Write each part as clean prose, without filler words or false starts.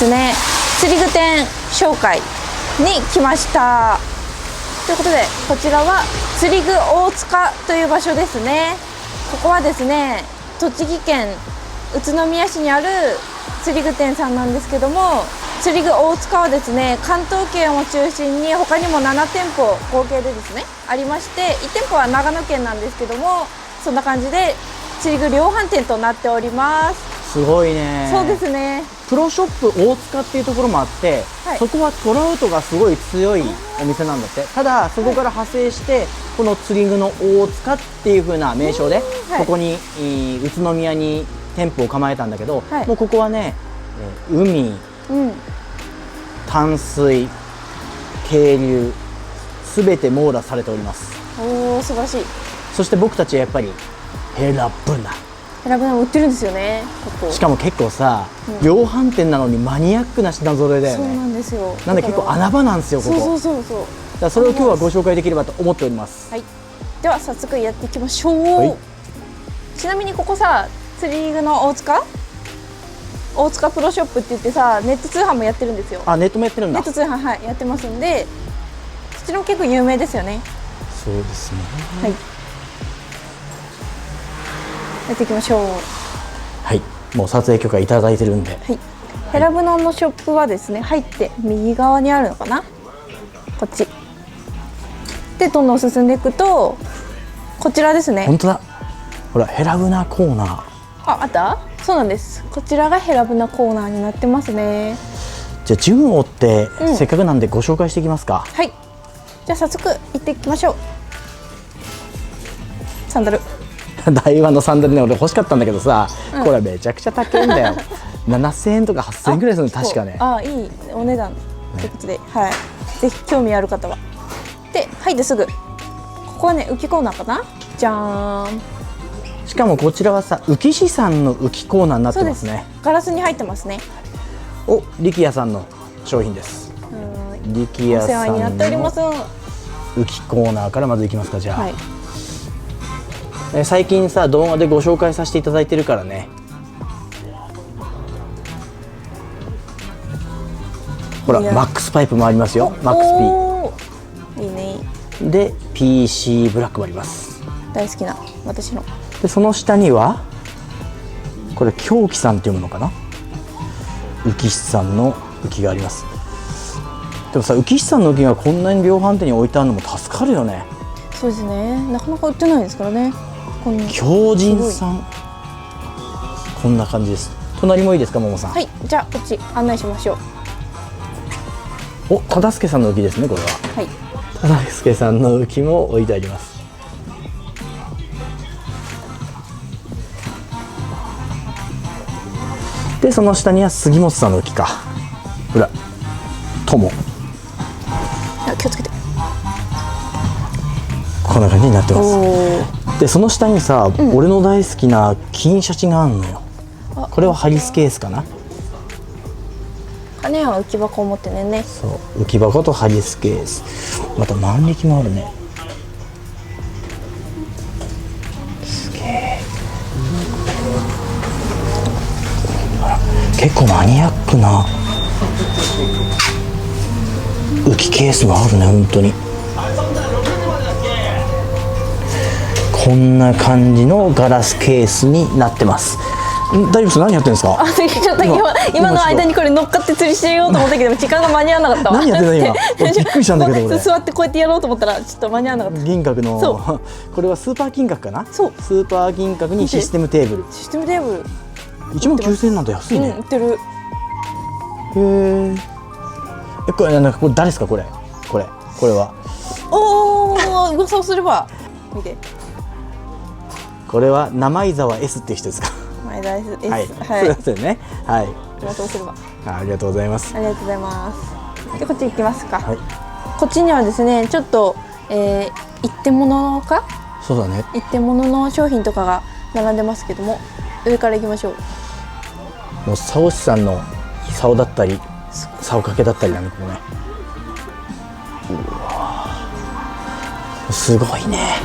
ですね、釣り具店紹介に来ました。ということで、こちらは釣り具大塚という場所ですね。ここはですね、栃木県宇都宮市にある釣り具店さんなんですけども、釣り具大塚はですね、関東圏を中心に他にも7店舗合計でですねありまして、1店舗は長野県なんですけども、そんな感じで釣り具量販店となっております。すごいね。そうですね。プロショップ大塚っていうところもあって、はい、そこはトラウトがすごい強いお店なんだって。ただそこから派生して、この釣り具の大塚っていう風な名称で、ここに宇都宮に店舗を構えたんだけど、もうここはね、海、淡水、渓流すべて網羅されております。おお、素晴らしい。そして僕たちはやっぱりヘラブナも売ってるんですよね。しかも結構さ、量販店なのにマニアックな品揃えだよね。そうなんですよ。なんで結構穴場なんですよ、ここ。そう。だからそれを今日はご紹介できればと思っております。はい。では早速やっていきましょう。はい、ちなみにここさ、釣り具の大塚プロショップって言ってさ、ネット通販もやってるんですよ。あ、ネットもやってるんだ。ネット通販、やってますんで、そちらも結構有名ですよね。そうですね。はい。やっていきましょう。はい。もう撮影許可いただいてるんで。はい。ヘラブナのショップはですね、入って右側にあるのかな。こっち。でどんどん進んでいくと、こちらですね。本当だ。ほら、ヘラブナコーナー。あった？そうなんです。こちらがヘラブナコーナーになってますね。じゃあ順を追って、せっかくなんでご紹介していきますか。はい。じゃあ早速行っていきましょう。サンダル。台湾のサンダルね、俺欲しかったんだけどさ、これめちゃくちゃ高いんだよ。7000円とか8000円ぐらいするの確かね。いいお値段ということで、はい。ぜひ興味ある方は。で、入ってすぐ。ここはね、浮きコーナーかな。じゃーん。しかもこちらはさ、浮師さんの浮きコーナーになってますね。ガラスに入ってますね。お、力也さんの商品です。力也さんのお世話になっております。浮きコーナーからまずいきますか。じゃあ、はい、最近さ、動画でご紹介させていただいてるからね。ほら、マックスパイプもありますよ。マックス P いいね。で PC ブラックもあります。大好きな私の。でその下にはこれ狂気さんっていうものかな。浮師さんの浮きがあります。でもさ、浮師さんの浮きがこんなに量販店に置いてあるのも助かるよね。そうですね。なかなか売ってないですからね。狂人さん、こんな感じです。隣もいいですか、ももさん。はい、じゃあこっち案内しましょう。お、忠助さんの浮きですね、これは。はい。忠助さんの浮きも置いてあります。でその下には杉本さんの浮きか。ほら、友。気をつけて。こんな感じになってます。でその下にさ、俺の大好きな金シャチがあるのよ。これはハリスケースかな。金は浮き箱を持ってね。そう、浮き箱とハリスケース。また万力もあるね。すげえ。結構マニアックな浮きケースもあるね、本当に。こんな感じのガラスケースになってます。大丈夫です？何やってるんですか？ちょっと今の間にこれ乗っかって釣りしてようと思ったけど時間が間に合わなかったわ。何やってた今？びっくりしたんだけど俺。座ってこうやってやろうと思ったらちょっと間に合わなかった。銀閣のこれはスーパー金閣かな？そう。スーパー銀閣にシステムテーブル。システムテーブル。19000円なんて安いね。売ってる。へえ。これなんかこれ誰ですかこれ？これは。おお、噂をすれば見て。これは生井沢 S っていう人ですか？前田 S。はい。そうですよね。はい。噂をすれば。ありがとうございます。ありがとうございます。でこっち行きますか。はい。こっちにはですね、ちょっと一点物か？そうだね。一点物の商品とかが並んでますけども、上から行きましょう。もう竿師さんの竿だったり、竿掛けだったりなんだけどね。うわ。すごいね。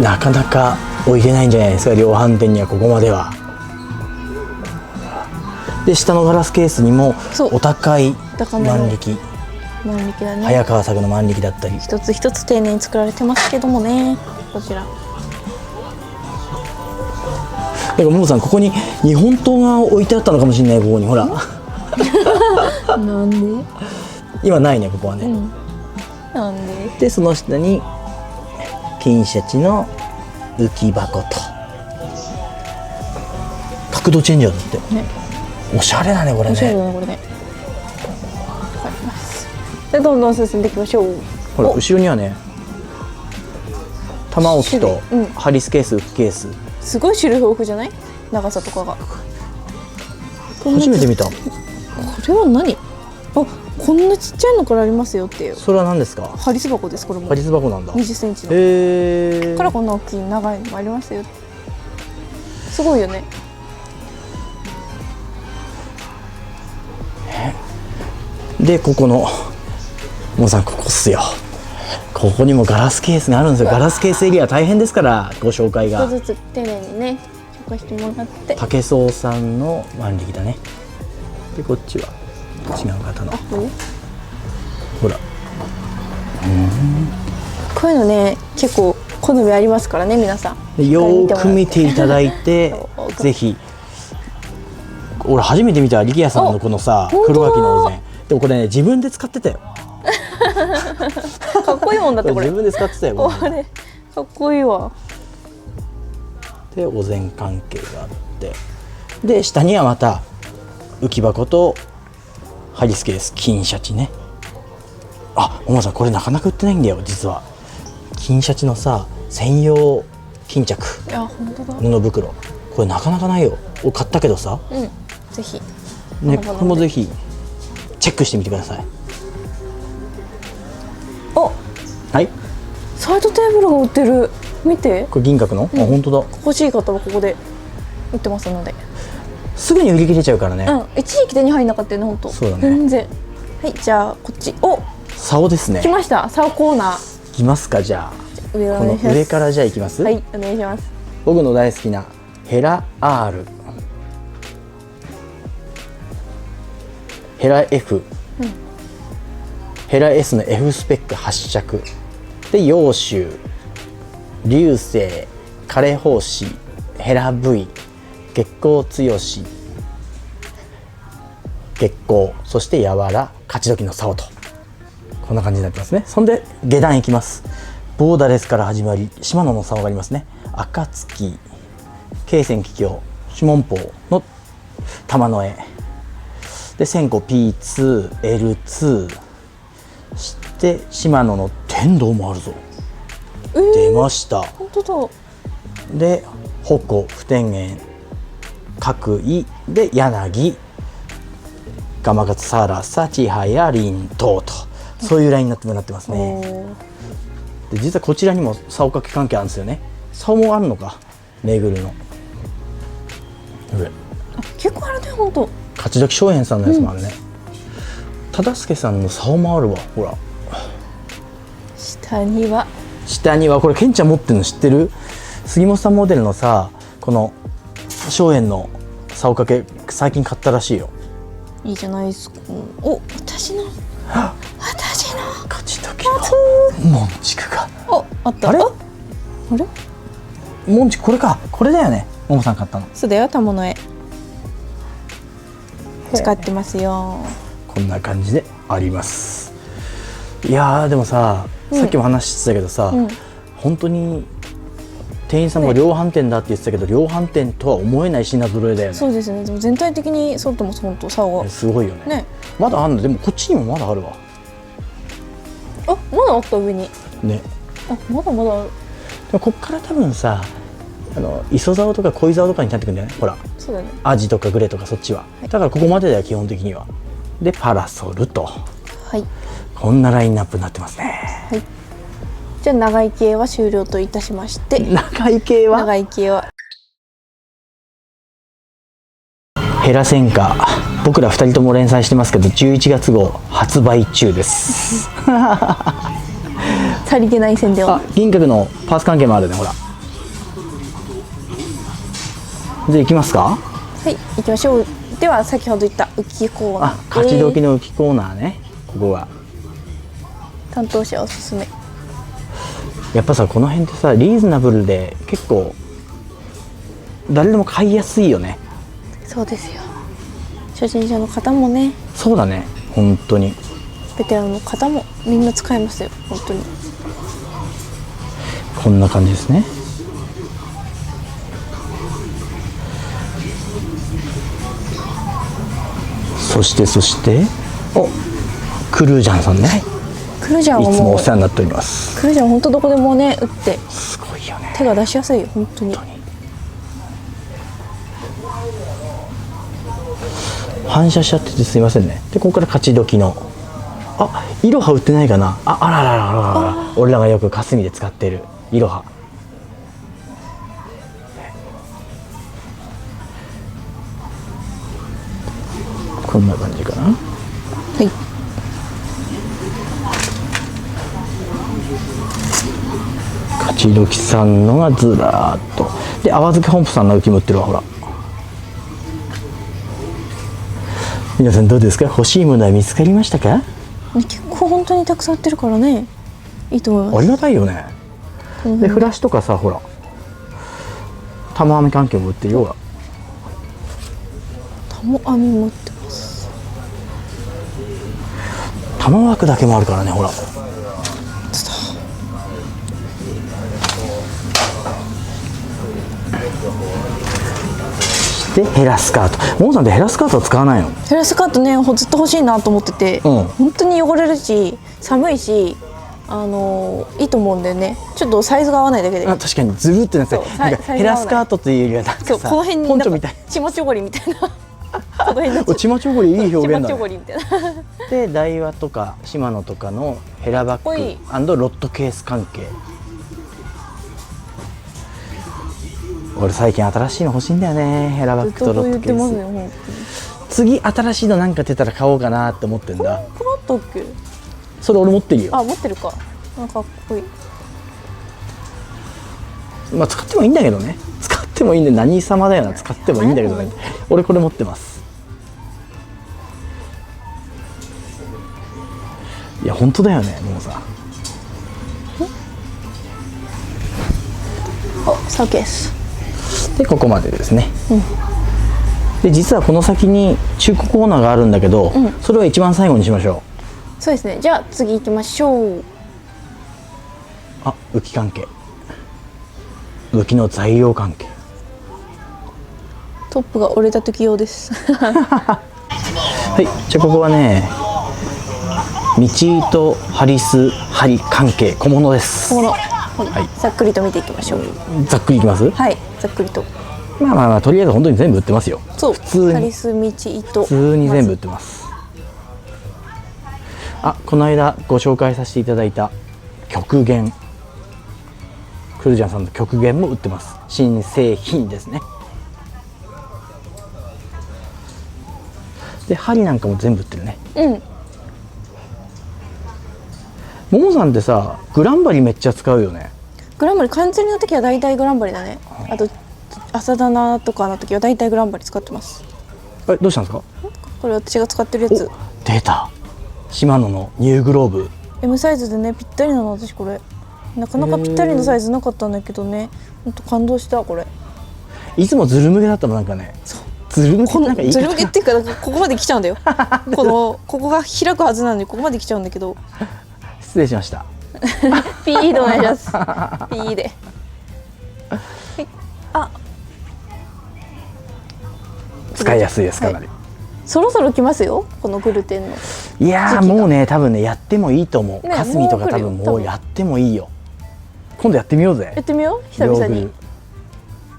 なかなか置いてないんじゃないですか、量販店にはここまでは。で下のガラスケースにもそうお高い高めの万力、万力だね。早川作の万力だったり、一つ一つ丁寧に作られてますけどもね、こちら。だからももさんここに日本刀が置いてあったのかもしれない。ここにほらなんで？今ないね、ここはね、なんで？でその下に金シャチの浮き箱と角度チェンジャーだって、ね、おしゃれだねこれ面白いね。よねこれね。わかります。でどんどん進んでいきましょう。ほらお後ろにはね玉置きと種類ハリスケース、浮きケース、すごい種類豊富じゃない？長さとかが。初めて見た。これは何？あ、こんなちっちゃいのからありますよっていう。それは何ですか？ハリス箱です。これもハリス箱なんだ。 20センチの。へえ。からこんな大きい長いのもありますよ。すごいよね。でここのもうさん、ここっすよ。ここにもガラスケースがあるんですよ。ガラスケースエリア大変ですから、ご紹介が。一個ずつ丁寧にね紹介してもらって。竹宗さんの万力だね。でこっちは違う方の、ほらこういうのね結構好みありますからね、皆さん。でよーく見ていただいてぜひ。俺初めて見た力也さんのこのさお黒柿のお膳。でもこれね自分で使ってたよ。かっこいいもんだってこれ。自分で使ってたよ。これかっこいいわ。でお膳関係があって、で下にはまた浮き箱とハリスケース、金シャチね。あ、ももさんこれなかなか売ってないんだよ実は。金シャチのさ専用巾着いや本当だ。布袋、これなかなかないよ。俺買ったけどさ、うん、ぜひ。ね、これもぜひチェックしてみてください。お、はい、サイドテーブルが売ってる。見て。これ銀閣の、あ、本当だ。欲しい方はここで売ってますので。すぐに売り切れちゃうからね。うん、一時期手に入んなかったよね、本当。そうだね。全然。はい、じゃあこっち。お、竿ですね。来ました。竿コーナー。いきますか。じゃあ上おこの願いします。上からじゃあいきます。はい、お願いします。僕の大好きなヘラ R、ヘラ F、ヘラ S の F スペック8着で、揚州、流星、枯胞子、ヘラ V、月光強し、月光、そして柔ら、勝ち時の竿と、こんな感じになってますね。そんで下段いきます。ボーダレスから始まり、シマノの竿がありますね。暁、慶泉桔梗、シモンポの玉の絵で、線香 P2L2、そしてシマノの天童もあるぞ、出ました。本当だ。で矛、不天元、角井で柳、ガマガツサラサ千早輪等と、そういうラインになってますね。で実はこちらにも竿掛け関係あるんですよね。竿もあるのか、めぐるの。結構あるね、本当。勝どき松園さんのやつもあるね。忠助さんの竿もあるわ、ほら。下にはこれケンちゃん持ってるの知ってる？杉本さんモデルのさ、この松園の竿掛け最近買ったらしいよ。いいじゃないですか。お、私の勝ち時のモンチクが。お、あった。あれあれモンチク、これか、これだよね、ももさん買ったの。そうだよ、玉の絵使ってますよ。こんな感じであります。いやーでもさ、さっきも話してたけどさ、本当に店員さんが量販店だって言ってたけど、量販店とは思えない品揃えだよね。そうですね。でも全体的にソルトも本当竿がすごいよね。ね。まだあんの？でもこっちにもまだあるわ。あ、まだあった上に。ね。あ、まだまだある。でもこっから多分さ、磯竿とか恋竿とかになってくるんだよね。ほら、そうだね。アジとかグレとかそっちは。だからここまでだよ基本的には。でパラソルと、はい。こんなラインナップになってますね。はい。じゃあ長い系は終了といたしまして。長い系は長い系はヘラ戦火、僕ら2人とも連載してますけど11月号発売中です。さりげない宣伝を。あ、銀閣のパーツ関係もあるね、ほら。じゃあ行きますか。はい、行きましょう。では先ほど言った浮きコーナーあ、勝ち時の浮きコーナーね。ここが担当者おすすめ。やっぱさ、この辺ってさリーズナブルで結構誰でも買いやすいよね。そうですよ。初心者の方もね、そうだね、本当に。ベテランの方もみんな使えますよ、本当に。こんな感じですね。そしてお、クルージャンさんね、はい、クルージャンはもういつもお世話になっております。クルージャン本当どこでもね打ってすごいよね。手が出しやすいよ、本当に。反射しちゃっててすいませんね。でここから勝ち時の、あ、イロハ売ってないかな。あららららら、俺らがよく霞で使ってるイロハ。こんな感じかな。はい。勝ち時さんのがずらーっとで、泡漬け本舗さんの浮きも売ってるわ。ほら、皆さんどうですか、欲しいものは見つかりましたか。結構本当にたくさん売ってるからね、いいと思います。ありがたいよね。でフラッシュとかさ、ほら玉編み関係も売ってるよ。ほら、玉編みも売ってます。玉枠だけもあるからね。ほら、でヘラスカート。モモさんってヘラスカートは使わないの？ヘラスカートね、ずっと欲しいなと思ってて、本当に汚れるし寒いし、いいと思うんだよね。ちょっとサイズが合わないだけで。あ、確かにずるってなってなんかヘラスカートというよりはなんかさ、この辺にポンチョみたい、チマチョゴリみたいなこの辺にチマチョゴリいい表現だね。チマチョゴリみたいなでダイワとかシマノとかのヘラバッグロッドケース関係。俺最近新しいの欲しいんだよね。ヘラバッグとロッドケース。次新しいのなんか出たら買おうかなって思ってんだ。これあったっけ？それ俺持ってるよ。あ、持ってるか。なんかかっこいい。まあ使ってもいいんだけどね。使ってもいいんで、何様だよな。使ってもいいんだけどね。俺これ持ってます。いや本当だよね、もうさ。あ、サーケース。でここまでですね。で実はこの先に中古コーナーがあるんだけど、それは一番最後にしましょう。そうですね。じゃあ次行きましょう。あ、浮き関係、浮きの材料関係。トップが折れた時用ですはい、じゃあここはね、道糸ハリス針関係小物です。小物、はい、ざっくりと見ていきましょう。ざっくりいきます。はい、ざっくりと。まあとりあえず本当に全部売ってますよ。そう、普通にハリス道糸普通に全部売ってます。あ、この間ご紹介させていただいた極限、クルジャンさんの極限も売ってます。新製品ですね。で針なんかも全部売ってるね。ももさんってさ、グランバリめっちゃ使うよね。グランバリ完全の時は大体グランバリだね。あと朝棚とかの時は大体グランバリ使ってます。どうしたんですか？これ私が使ってるやつ。出た。シマノのニューグローブ。M サイズでね、ぴったりなの。私これなかなかぴったりのサイズなかったんだけどね、本当感動した。これいつもズル向けだったの。なんかね、ズル向け、なんかズル向けっていうか、ここまで来ちゃうんだよここが開くはずなのにここまで来ちゃうんだけど。失礼しました。ピーでお願いします。ピーで。はい、あ、使いやすいです、かなり。そろそろ来ますよ、このグルテンの。いやーもうね、多分ねやってもいいと思う。かすみとか多分もうやってもいいよ。今度やってみようぜ。やってみよう、久々に。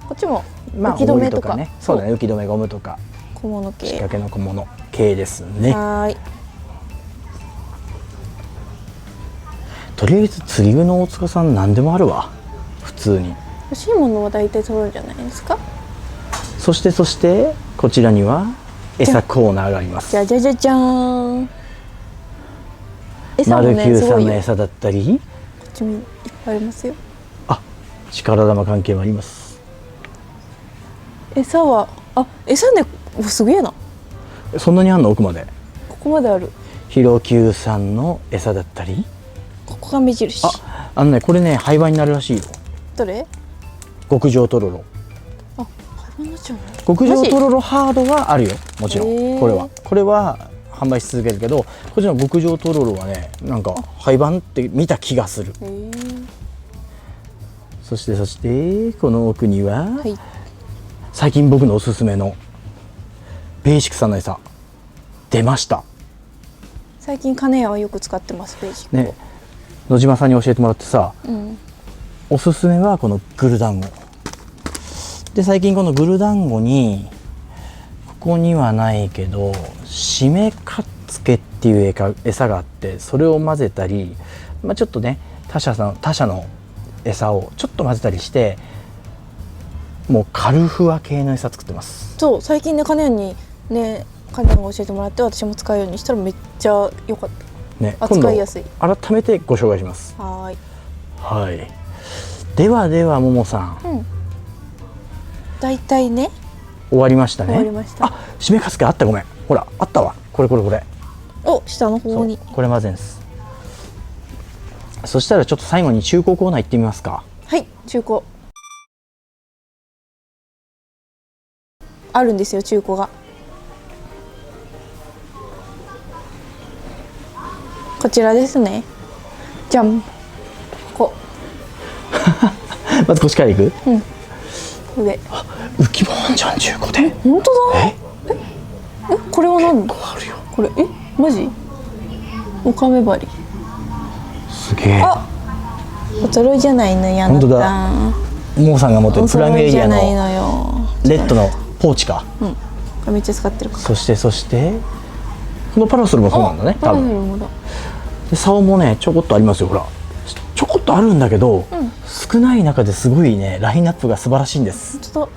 こっちも浮き止めとかね。そうだね、浮き止めゴムとか小物系、仕掛けの小物系ですね。はい。とりあえず釣り具の大塚さん何でもあるわ、普通に。欲しいものは大体揃うんじゃないですか。そしてこちらには餌コーナーがあります。じゃじゃじゃじゃーん。餌もマルキューね、すごいよ。さんの餌だったり、こっちもいっぱいありますよ。あ、力玉関係もあります。餌は、餌ね、すげえな。そんなにあんの？奥まで。ここまである。ヒロキューさんの餌だったり。ここが目印。あのね、これね廃盤になるらしいよ。どれ？極上とろろ。あ、廃盤になっちゃうの？極上とろろハードはあるよ、もちろん。へーこれは販売し続けるけど、こっちの極上とろろはね、なんか廃盤って見た気がする。へーそしてこの奥には、はい。最近僕のおすすめのベーシックさんの餌出ました最近金谷はよく使ってます、ベーシック。ね。野島さんに教えてもらってさ、うん。おすすめはこのグル団子で、最近このグル団子にここにはないけどしめかっつけっていう餌があって、それを混ぜたり、ちょっとね他社の餌をちょっと混ぜたりして、もうカルフワ系の餌作ってます。そう、最近ね、金谷にね、金谷が教えてもらって、私も使うようにしたらめっちゃ良かった。ね、扱いやすい。今度改めてご紹介します。はーい。はい。ではももさん、うん。大体ね。終わりましたね。終わりました。あ、しめかすけあった、ごめん。ほらあったわ。これ。お、下の方に。これ混ぜんす。そしたらちょっと最後に中古コーナー行ってみますか。はい、中古。あるんですよ、中古が。こちらですね。じゃん。こまずこっちから行く。こ。上。浮きもんじゃん、中古で。本当だ。え、これは何？あるよ。これ、マジ？オカメバリ。すげえ。あ、お揃いじゃないのやな。本当だ。ももさんが持ってるプライムエリアのレッドのポーチか。うん。これめっちゃ使ってるから。そしてこのパラソルもそうなんだね、多分。分。で竿もねちょこっとありますよ。ほらちょこっとあるんだけど、少ない中ですごいねラインナップが素晴らしいんです。ちょっと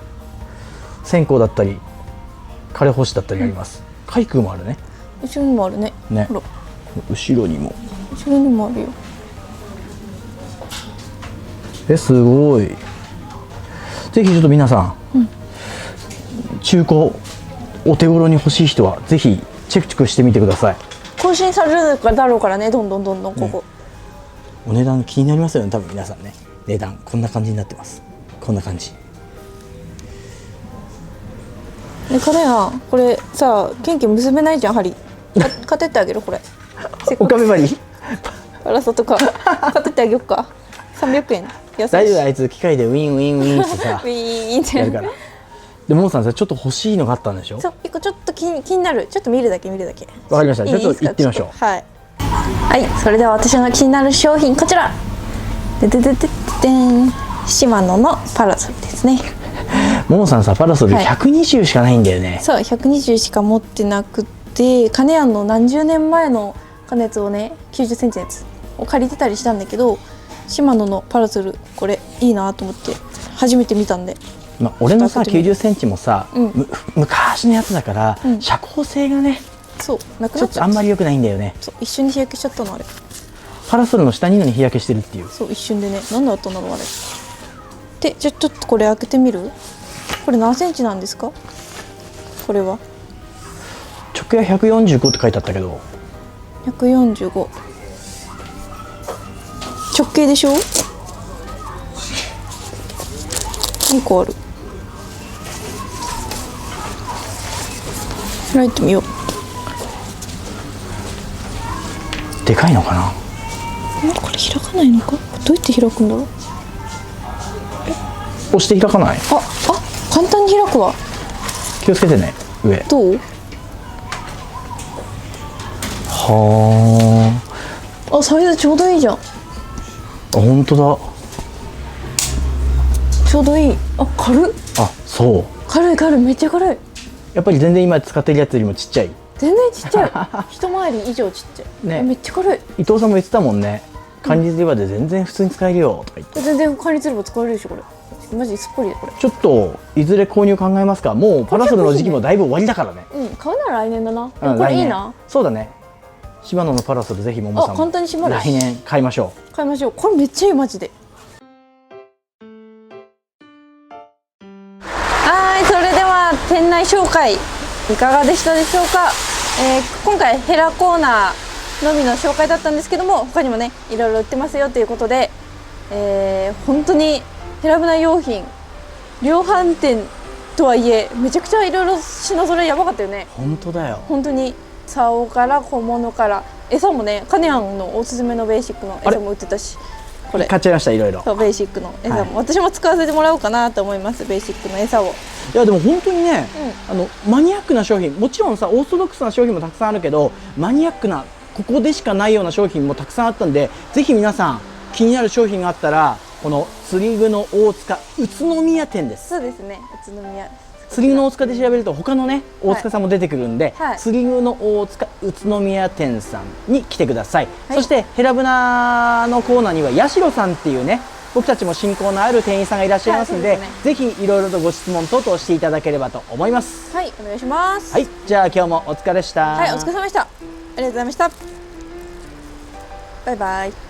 線香だったり枯干しだったりあります。海空もあるね。後ろにもあるね。ね、ほら、後ろにも。後ろにもあるよ。すごい。ぜひちょっと皆さん、中古お手頃に欲しい人はぜひチェックしてみてください。更新されるだろうからね、どんどんここ。お値段気になりますよね、多分皆さんね。値段こんな感じになってます。こんな感じ。ね、金谷、これさ、ケンケン結べないじゃん、針。買ってってあげる、これ。おかめばり。パラソとか買ってってあげよっか。300円。安いし。大丈夫、あいつ機械でウィンウィンウィンってさウィーンってやるから。でももさんさ、ちょっと欲しいのがあったんでしょ。そう、一個ちょっと気になる。ちょっと見るだけ。わかりました。じゃあちょっと行ってみましょう。はい。はい、それでは私の気になる商品こちら。でん、シマノのパラソルですね。ももさんさ、パラソルはい120しかないんだよね。そう、120しか持ってなくて、金谷の何十年前の加熱をね、90センチのやつを借りてたりしたんだけど、シマノのパラソルこれいいなと思って初めて見たんで。俺のさ90センチもさ、昔のやつだから、うん遮光性がねそうなくちょっなっちゃう。とあんまり良くないんだよね。そう、一瞬に日焼けしちゃったのあれ。パラソルの下にいるのに日焼けしてるっていう。そう、一瞬でね、何だったんだろうあれ。で、ちょっとこれ開けてみる？これ何センチなんですか？これは直径は145って書いてあったけど、145。直径でしょ？2個ある。開いてみよう。でかいのかな。これ開かないのか？どうやって開くんだろう。押して開かない。簡単に開くわ。気をつけてね、上。どう？はあ、サイズちょうどいいじゃん。あ、本当だ。ちょうどいい。あ、軽っ。あ、そう。軽い、めっちゃ軽い。やっぱり全然今使ってるやつよりもちっちゃい。全然ちっちゃい。一回り以上ちっちゃい。ね、めっちゃ軽い。伊藤さんも言ってたもんね。管理釣り場で全然普通に使えるよとか言って。全然管理すれば使えるでしょこれ。マジすっぽりでこれ。ちょっといずれ購入考えますか。もうパラソルの時期もだいぶ終わりだからね。買うなら来年だな。こ来年れいいな。そうだね。シマノのパラソルぜひももさんも簡単に閉まる。来年買いましょ買いましょう。これめっちゃいいマジで。はい、それでは店内紹介いかがでしたでしょうか。今回ヘラコーナーのみの紹介だったんですけども、他にもねいろいろ売ってますよということで、本当にヘラブナ用品量販店とはいえめちゃくちゃいろいろ品揃えやばかったよね。本当だよ。本当に竿から小物から餌もね、カネアンのおすすめのベーシックの餌も売ってたし、これ買っちゃいました、いろいろ。そうベーシックの餌も、はい私も使わせてもらおうかなと思います、ベーシックの餌を。いやでも本当にね、マニアックな商品、もちろんさオーソドックスな商品もたくさんあるけど、マニアックなここでしかないような商品もたくさんあったんで、ぜひ皆さん気になる商品があったらこの釣り具の大塚宇都宮店です。そうですね、宇都宮。釣り具の大塚で調べると他のね大塚さんも出てくるんで、はい釣り具の大塚宇都宮店さんに来てください、はいそしてヘラブナのコーナーには八代さんっていうね、僕たちも親交のある店員さんがいらっしゃいますんで、はいそうですぜひいろいろとご質問等々していただければと思います。はい、お願いします。はい、じゃあ今日もお疲れでした。はい、お疲れ様でした。ありがとうございました。バイバイ。